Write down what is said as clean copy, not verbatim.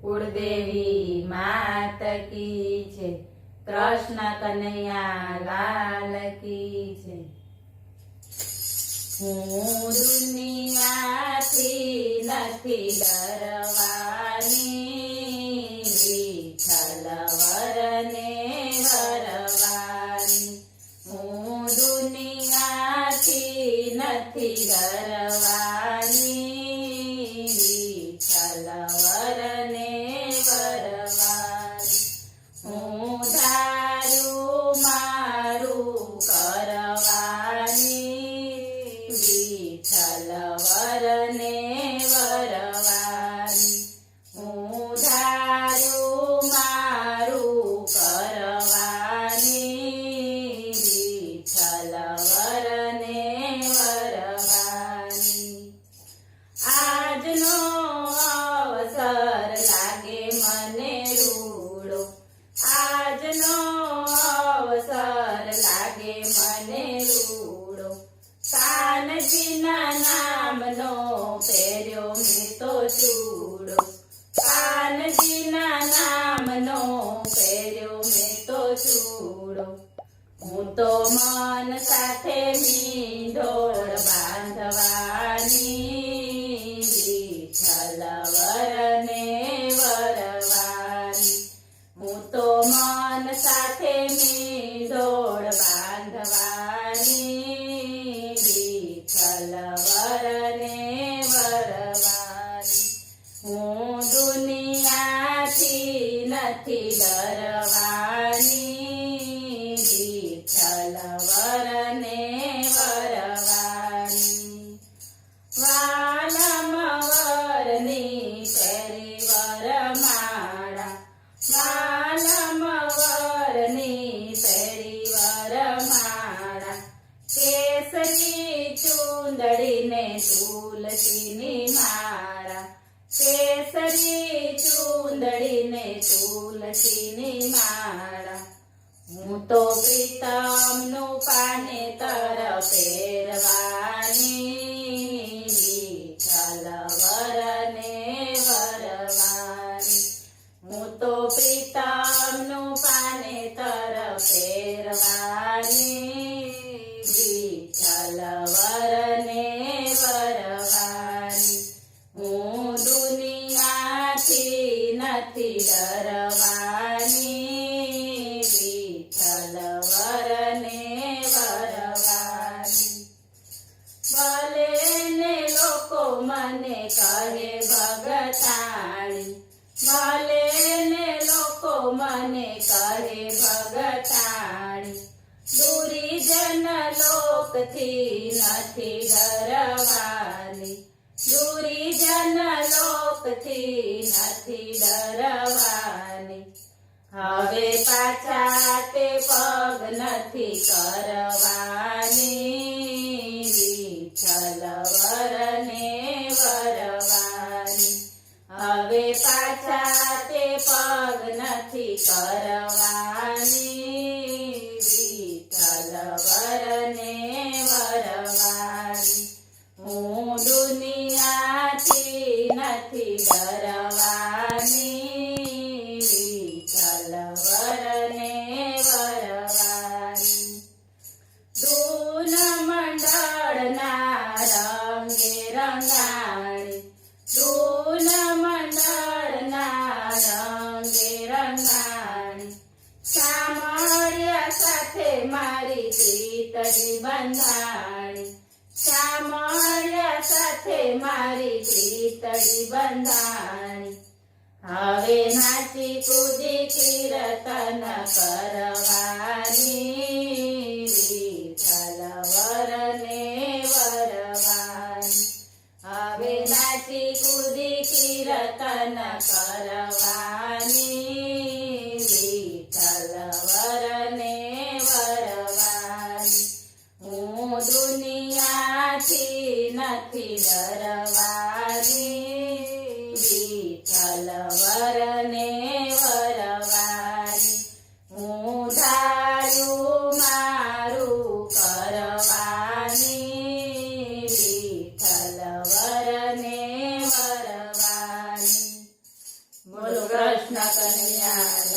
કુળદેવી માત કી છે, કૃષ્ણ કનૈયા લાલ કી છે। હું દુનિયાથી નથી ડરવાની, વિઠ્ઠલ વરને વરવાની। હું દુનિયાથી નથી ડરવાની, વિઠ્ઠલ વરને વરવાની। હું ધાર્યું મારું કરવાની, વિઠ્ઠલ વરને વરવાની। હું ધાર્યું મારું કરવાની, વિઠ્ઠલ વરને વરવાની। આજનો અવસર લાગે મને રૂડો, આજનો અવસર લાગે મને રૂડો। કાનજીના નામનો પહેર્યો મેં તો ચૂડો, કાનજીના નામનો પહેર્યો મેં તો ચૂડો। હું તો મન સાથે મીંઢોળ બાંધવાની, વિઠ્ઠલ વરને વરવાની। હું તો મન સાથે મીંઢોળ બાંધવાની, વિઠ્ઠલ વરને વરવાની। હું દુનિયાથી નથી ડરવાની, વિઠ્ઠલ વરને વરવાની। વાલમ વરની પેરી વરમાળા, વાલમ વરની પેરી વરમાળા। કેસરી ચૂંદડીને તુલસીની માળા, કેસરી ચૂંદડીને તુલસીની માળા। હું તો પ્રીતમનું પાનેતર પહેરવાની, વિઠ્ઠલ વરને વરવાની। હું તો પ્રીતમનું પાનેતર પહેરવાની, વિઠ્ઠલ વરને વરવાની। હું દુનિયાથી નથી ડરવાની, વિઠ્ઠલ વરને વરવાની। ભલે ને લોકો મને કહે ભગતાણી, ભલે ને લોકો મને કહે ભગતાણી। દુરીજન લોકથી નથી ડરવાની, દુરીજન લોકથી નથી ડરવાની। હવે પાછા તે પગ નથી કરવાની, વિઠ્ઠલ વરને વરવાની। હવે પાછા તે પગ નથી કરવાની, વિઠ્ઠલ વરને વરવાની। હું દુનિયાથી નથી ડરવાની, વિઠ્ઠલ વરને વરવાની। દૂન મંડળના રંગે રંગાણી, દૂન મંડળના રંગે રંગાણી। શામળિયા સાથે મારી પ્રીતડી બંધાણી, શામળિયા સાથે મારી પ્રીતડી બંધાણી। હવે નાચી કૂદી કીર્તન કરવાની, વિઠ્ઠલ વરને વરવાની। હવે નાચી કૂદી કીર્તન કરવાની, વિઠ્ઠલ વરને વરવાની। હું દુનિયાથી નથી ડરવાની, વિઠ્ઠલ વરને વરવાની। હું ધાર્યું મારું કરવાની, વિઠ્ઠલ વરને વરવાની। બોલો કૃષ્ણ કનૈયા